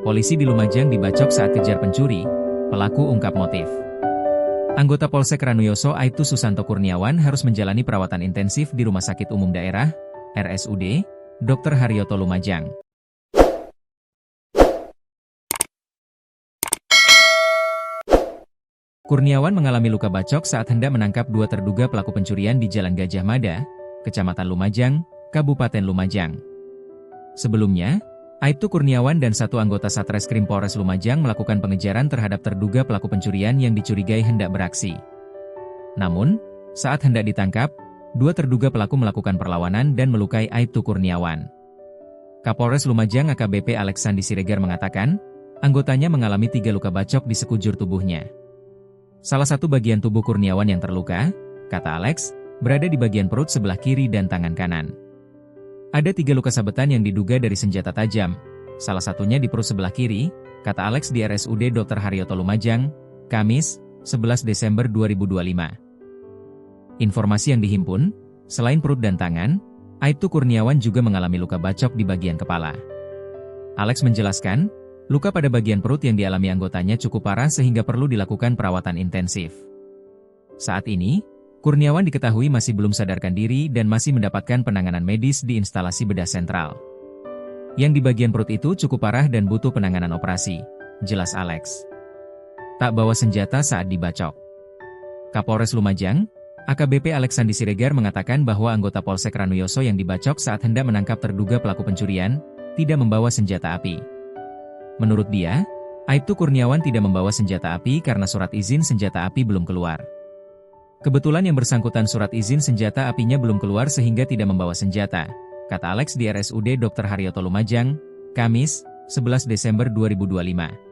Polisi di Lumajang dibacok saat kejar pencuri, pelaku ungkap motif. Anggota Polsek Ranuyoso Aibtu Susanto Kurniawan harus menjalani perawatan intensif di Rumah Sakit Umum Daerah, RSUD, Dr. Haryoto Lumajang. Kurniawan mengalami luka bacok saat hendak menangkap dua terduga pelaku pencurian di Jalan Gajah Mada, Kecamatan Lumajang, Kabupaten Lumajang. Sebelumnya, Aibtu Kurniawan dan satu anggota Satreskrim Polres Lumajang melakukan pengejaran terhadap terduga pelaku pencurian yang dicurigai hendak beraksi. Namun, saat hendak ditangkap, dua terduga pelaku melakukan perlawanan dan melukai Aibtu Kurniawan. Kapolres Lumajang AKBP Alexandi Siregar mengatakan, anggotanya mengalami 3 luka bacok di sekujur tubuhnya. Salah satu bagian tubuh Kurniawan yang terluka, kata Alex, berada di bagian perut sebelah kiri dan tangan kanan. Ada 3 luka sabetan yang diduga dari senjata tajam, salah satunya di perut sebelah kiri, kata Alex di RSUD Dr. Haryoto Lumajang, Kamis, 11 Desember 2025. Informasi yang dihimpun, selain perut dan tangan, Aibtu Kurniawan juga mengalami luka bacok di bagian kepala. Alex menjelaskan, luka pada bagian perut yang dialami anggotanya cukup parah sehingga perlu dilakukan perawatan intensif. Saat ini, Kurniawan diketahui masih belum sadarkan diri dan masih mendapatkan penanganan medis di instalasi bedah sentral. Yang di bagian perut itu cukup parah dan butuh penanganan operasi, jelas Alex. Tak bawa senjata saat dibacok. Kapolres Lumajang, AKBP Alexandi Siregar mengatakan bahwa anggota Polsek Ranuyoso yang dibacok saat hendak menangkap terduga pelaku pencurian, tidak membawa senjata api. Menurut dia, Aibtu Kurniawan tidak membawa senjata api karena surat izin senjata api belum keluar. Kebetulan yang bersangkutan surat izin senjata apinya belum keluar sehingga tidak membawa senjata, kata Alex di RSUD Dr. Haryoto Lumajang, Kamis, 11 Desember 2025.